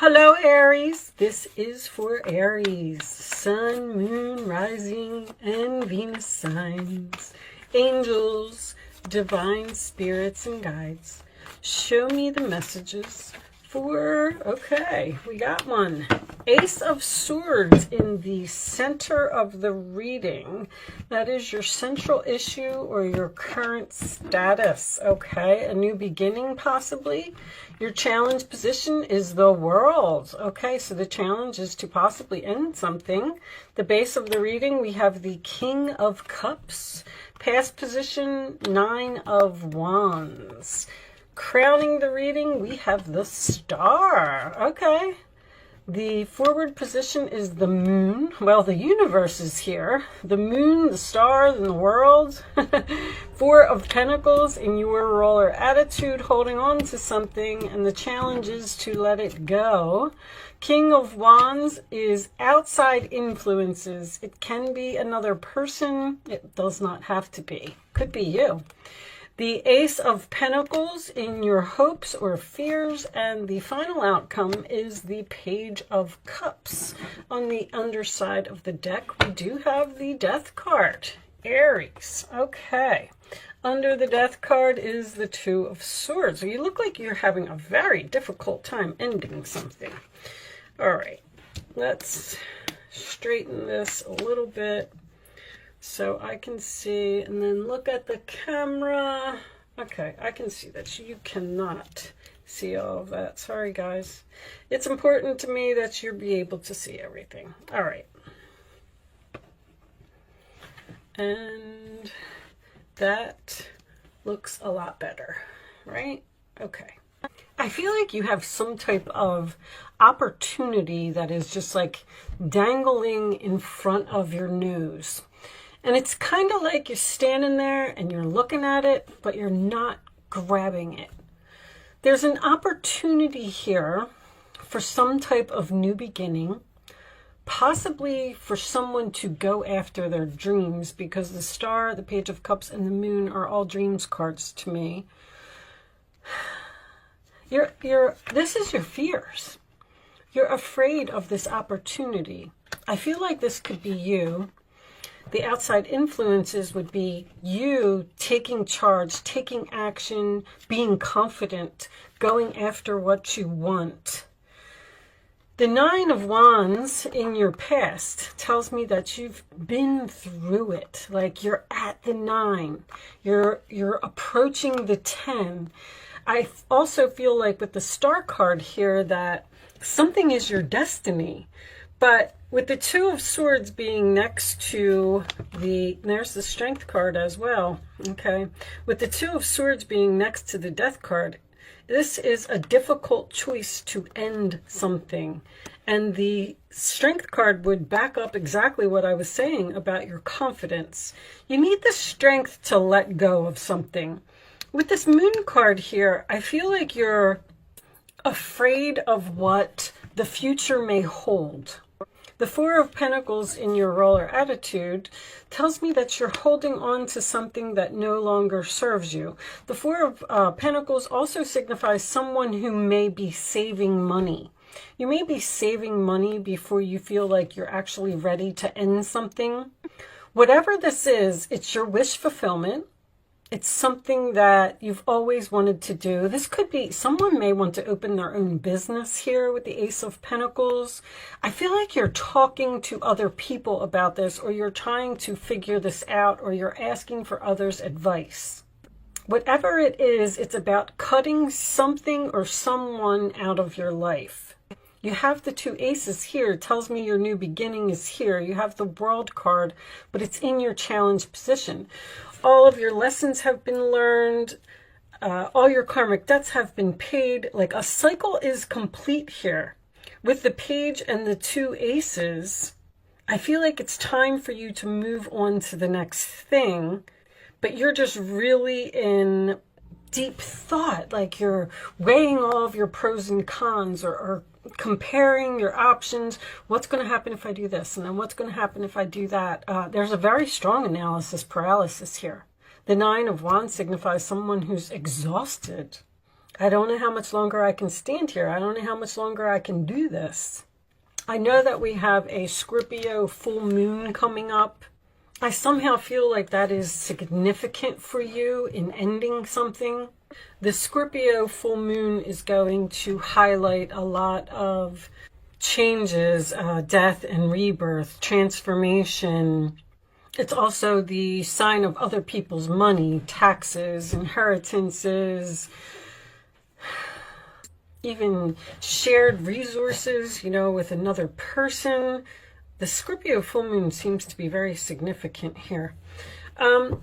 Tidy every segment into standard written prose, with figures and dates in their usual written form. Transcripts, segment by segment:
Hello, Aries. This is for Aries. Sun, moon, rising, and Venus signs. Angels, divine spirits, and guides. Show me the messages for, okay, we got one. Ace of Swords in the center of the reading. That is your central issue or your current status, okay? A new beginning, possibly. Your challenge position is the World, okay? So the challenge is to possibly end something. The base of the reading, we have the King of Cups. Past position, Nine of Wands. Crowning the reading, we have the Star, okay? The forward position is the Moon. Well, the universe is here. The Moon, the Stars, and the World. Four of Pentacles in your roller attitude, holding on to something, and the challenge is to let it go. King of Wands is outside influences. It can be another person. It does not have to be. Could be you. The Ace of Pentacles in your hopes or fears, and the final outcome is the Page of Cups. On the underside of the deck, we do have the Death card, Aries. Okay. Under the Death card is the Two of Swords. So you look like you're having a very difficult time ending something. All right. Let's straighten this a little bit so I can see, and then look at the camera. Okay, I can see that. You cannot see all of that. Sorry, guys. It's important to me that you be able to see everything. All right. And that looks a lot better, right? Okay. I feel like you have some type of opportunity that is just like dangling in front of your nose. And it's kind of like you're standing there and you're looking at it, but you're not grabbing it. There's an opportunity here for some type of new beginning, possibly for someone to go after their dreams, because the Star, the Page of Cups, and the Moon are all dreams cards to me. This is your fears. You're afraid of this opportunity. I feel like this could be you. The outside influences would be you taking charge, taking action, being confident, going after what you want. The Nine of Wands in your past tells me that you've been through it. Like you're at the 9. You're approaching the 10. I also feel like with the Star card here that something is your destiny. But with the Two of Swords being next to there's the Strength card as well, okay? With the Two of Swords being next to the Death card, this is a difficult choice to end something. And the Strength card would back up exactly what I was saying about your confidence. You need the strength to let go of something. With this Moon card here, I feel like you're afraid of what the future may hold. The Four of Pentacles in your roller attitude tells me that you're holding on to something that no longer serves you. The Four of Pentacles also signifies someone who may be saving money. You may be saving money before you feel like you're actually ready to end something. Whatever this is, it's your wish fulfillment. It's something that you've always wanted to do. This could be, someone may want to open their own business here with the Ace of Pentacles. I feel like you're talking to other people about this, or you're trying to figure this out, or you're asking for others' advice. Whatever it is, it's about cutting something or someone out of your life. You have the two aces here. It tells me your new beginning is here. You have the World card, but it's in your challenge position. All of your lessons have been learned. All your karmic debts have been paid. Like a cycle is complete here. With the Page and the two aces, I feel like it's time for you to move on to the next thing. But you're just really in deep thought. Like you're weighing all of your pros and cons, or comparing your options. What's going to happen if I do this? And then what's going to happen if I do that? There's a very strong analysis paralysis here. The Nine of Wands signifies someone who's exhausted. I don't know how much longer I can stand here. I don't know how much longer I can do this. I know that we have a Scorpio full moon coming up. I somehow feel like that is significant for you in ending something. The Scorpio full moon is going to highlight a lot of changes, death and rebirth, transformation. It's also the sign of other people's money, taxes, inheritances, even shared resources, you know, with another person. The Scorpio full moon seems to be very significant here.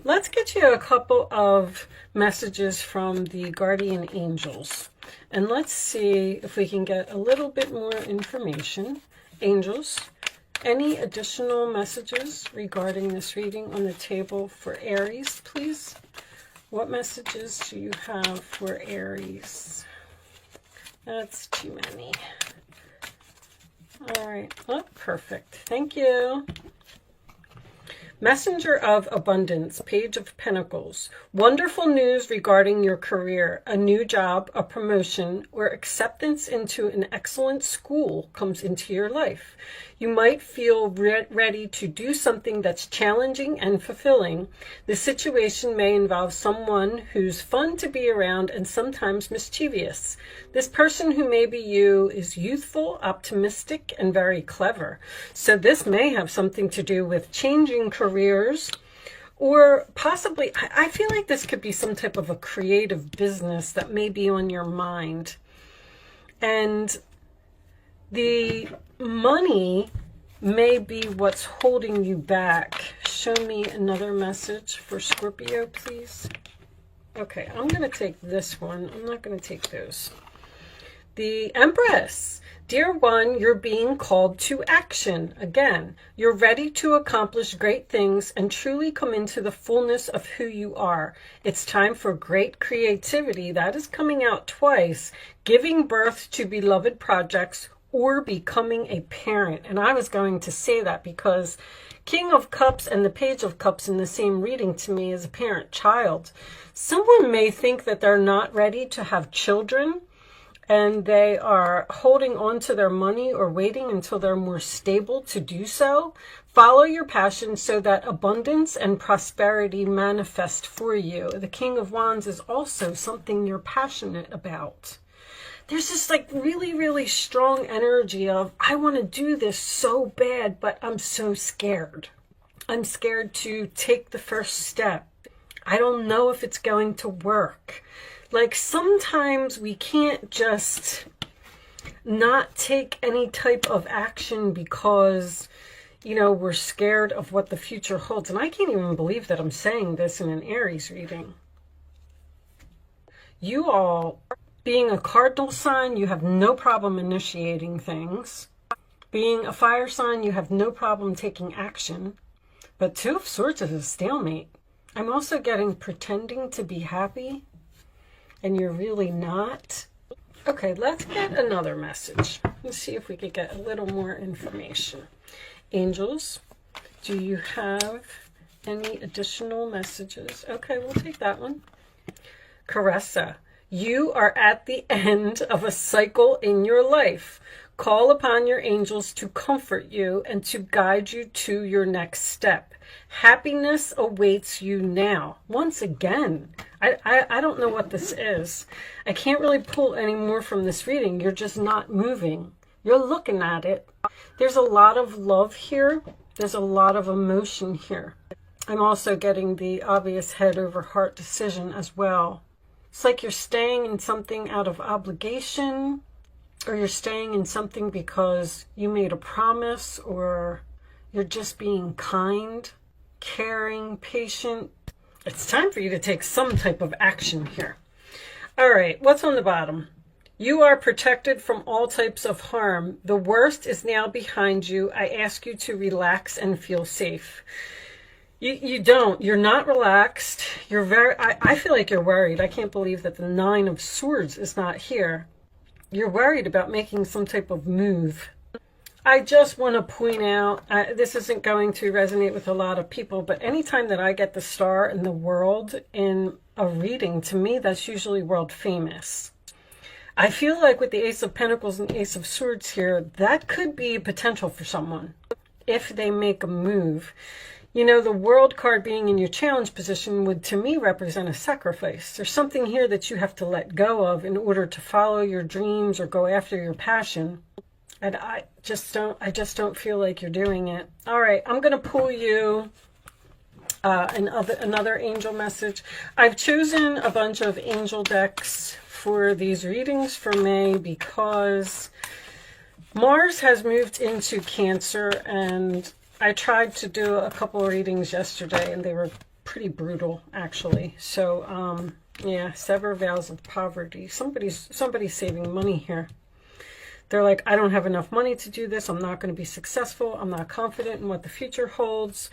Let's get you a couple of messages from the guardian angels. And let's see if we can get a little bit more information. Angels, any additional messages regarding this reading on the table for Aries, please? What messages do you have for Aries? That's too many. All right. Oh, perfect. Thank you. Messenger of Abundance, Page of Pentacles. Wonderful news regarding your career. A new job, a promotion, or acceptance into an excellent school comes into your life. You might feel ready to do something that's challenging and fulfilling. The situation may involve someone who's fun to be around and sometimes mischievous. This person who may be you is youthful, optimistic, and very clever. So this may have something to do with changing careers, or possibly, I feel like this could be some type of a creative business that may be on your mind. And the money may be what's holding you back. Show me another message for Scorpio, please. Okay, I'm going to take this one. I'm not going to take those. The Empress. Dear one, you're being called to action. Again, you're ready to accomplish great things and truly come into the fullness of who you are. It's time for great creativity. That is coming out twice. Giving birth to beloved projects or becoming a parent. And I was going to say that because King of Cups and the Page of Cups in the same reading to me is a parent-child. Someone may think that they're not ready to have children, and they are holding on to their money or waiting until they're more stable to do so. Follow your passion so that abundance and prosperity manifest for you. The King of Wands is also something you're passionate about. There's this like really, really strong energy of, I want to do this so bad, but I'm so scared. I'm scared to take the first step. I don't know if it's going to work. Like sometimes we can't just not take any type of action because, you know, we're scared of what the future holds. And I can't even believe that I'm saying this in an Aries reading. You all, being a cardinal sign, you have no problem initiating things. Being a fire sign, you have no problem taking action. But Two of Swords is a stalemate. I'm also getting pretending to be happy, and you're really not. Okay, let's get another message. Let's see if we could get a little more information. Angels, do you have any additional messages? Okay, we'll take that one. Caressa, you are at the end of a cycle in your life. Call upon your angels to comfort you and to guide you to your next step. Happiness awaits you now. Once again, I don't know what this is. I can't really pull any more from this reading. You're just not moving. You're looking at it. There's a lot of love here. There's a lot of emotion here. I'm also getting the obvious head over heart decision as well. It's like you're staying in something out of obligation, or you're staying in something because you made a promise, or you're just being kind, caring, patient. It's time for you to take some type of action here. All right, what's on the bottom? You are protected from all types of harm. The worst is now behind you. I ask you to relax and feel safe. You're not relaxed. You're very, I feel like you're worried. I can't believe that the Nine of Swords is not here. You're worried about making some type of move. I just want to point out, this isn't going to resonate with a lot of people, but anytime that I get the star in the world in a reading, to me, that's usually world famous. I feel like with the Ace of Pentacles and Ace of Swords here, that could be potential for someone if they make a move. You know, the World card being in your challenge position would, to me, represent a sacrifice. There's something here that you have to let go of in order to follow your dreams or go after your passion. And I just don't feel like you're doing it. All right, I'm going to pull you another angel message. I've chosen a bunch of angel decks for these readings for May because Mars has moved into Cancer, and I tried to do a couple of readings yesterday and they were pretty brutal, actually. So yeah, sever vows of poverty. Somebody's saving money here. They're like, I don't have enough money to do this. I'm not going to be successful. I'm not confident in what the future holds.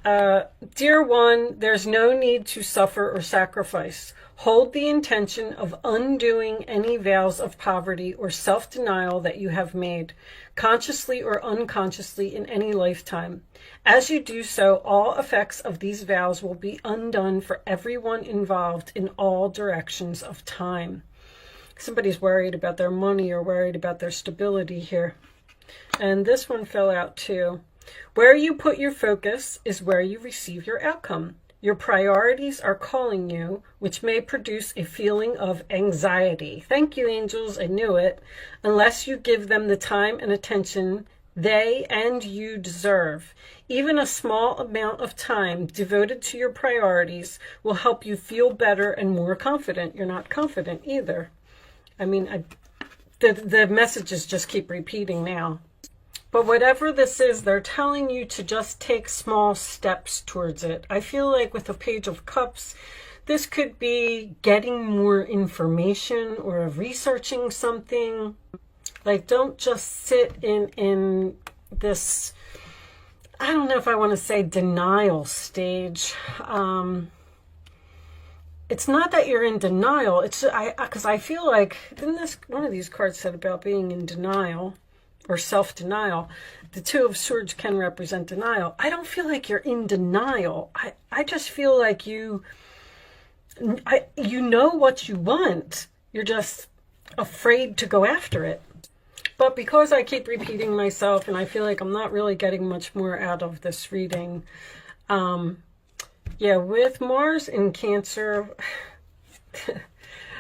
Dear one, there's no need to suffer or sacrifice. Hold the intention of undoing any vows of poverty or self-denial that you have made, consciously or unconsciously, in any lifetime. As you do so, all effects of these vows will be undone for everyone involved in all directions of time. Somebody's worried about their money or worried about their stability here. And this one fell out too. Where you put your focus is where you receive your outcome. Your priorities are calling you, which may produce a feeling of anxiety. Thank you, angels. I knew it. Unless you give them the time and attention they and you deserve. Even a small amount of time devoted to your priorities will help you feel better and more confident. You're not confident either. I mean, the messages just keep repeating now. But whatever this is, they're telling you to just take small steps towards it. I feel like with the Page of Cups, this could be getting more information or researching something. Like, don't just sit in this, I don't know if I want to say denial stage. It's not that you're in denial. It's because I feel like, didn't this, one of these cards said about being in denial or self-denial? The Two of Swords can represent denial. I don't feel like you're in denial. I just feel like you know what you want. You're just afraid to go after it. But because I keep repeating myself and I feel like I'm not really getting much more out of this reading, yeah, with Mars in Cancer,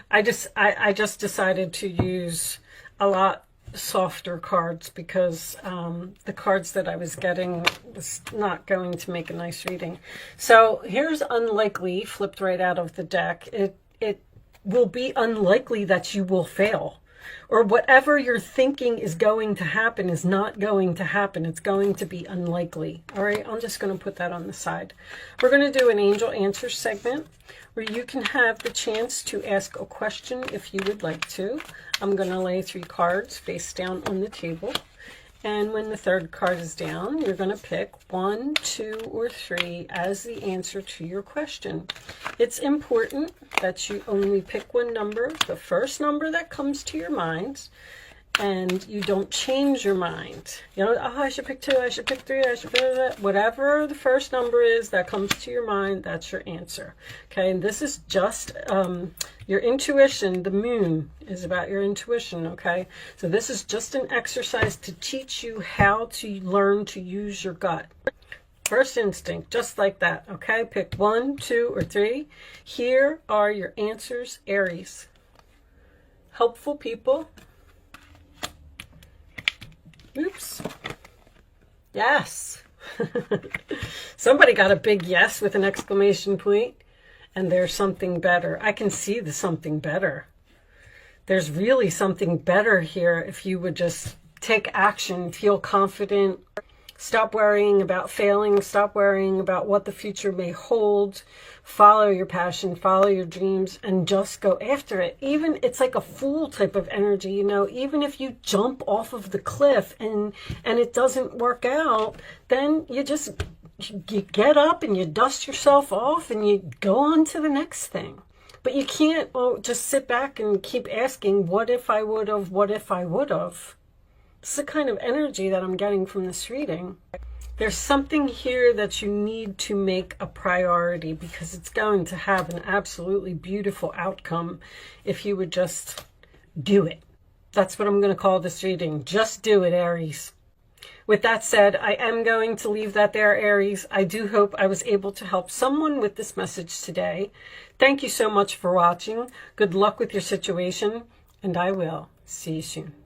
I just decided to use a lot softer cards because the cards that I was getting was not going to make a nice reading. So here's unlikely, flipped right out of the deck. It will be unlikely that you will fail, or whatever you're thinking is going to happen is not going to happen. It's going to be unlikely. All right, I'm just going to put that on the side. We're going to do an angel answer segment where you can have the chance to ask a question if you would like to. I'm going to lay 3 cards face down on the table. And when the third card is down, you're going to pick 1, 2, or 3 as the answer to your question. It's important that you only pick one number, the first number that comes to your mind, and you don't change your mind. You know, oh, I should pick 2, I should pick 3, I should pick that. Whatever the first number is that comes to your mind, that's your answer. Okay, and this is just your intuition. The moon is about your intuition, okay? So this is just an exercise to teach you how to learn to use your gut. First instinct, just like that, okay? Pick 1, 2, or 3. Here are your answers, Aries. Helpful people. Oops. Yes. Somebody got a big yes with an exclamation point. And there's something better. I can see the something better. There's really something better here if you would just take action, feel confident, stop worrying about failing, stop worrying about what the future may hold, follow your passion, follow your dreams, and just go after it. Even, it's like a fool type of energy, you know, even if you jump off of the cliff and it doesn't work out, then you get up and you dust yourself off and you go on to the next thing. But you can't just sit back and keep asking, what if I would have, what if I would have? It's the kind of energy that I'm getting from this reading. There's something here that you need to make a priority because it's going to have an absolutely beautiful outcome if you would just do it. That's what I'm going to call this reading. Just do it, Aries. With that said, I am going to leave that there, Aries. I do hope I was able to help someone with this message today. Thank you so much for watching. Good luck with your situation, and I will see you soon.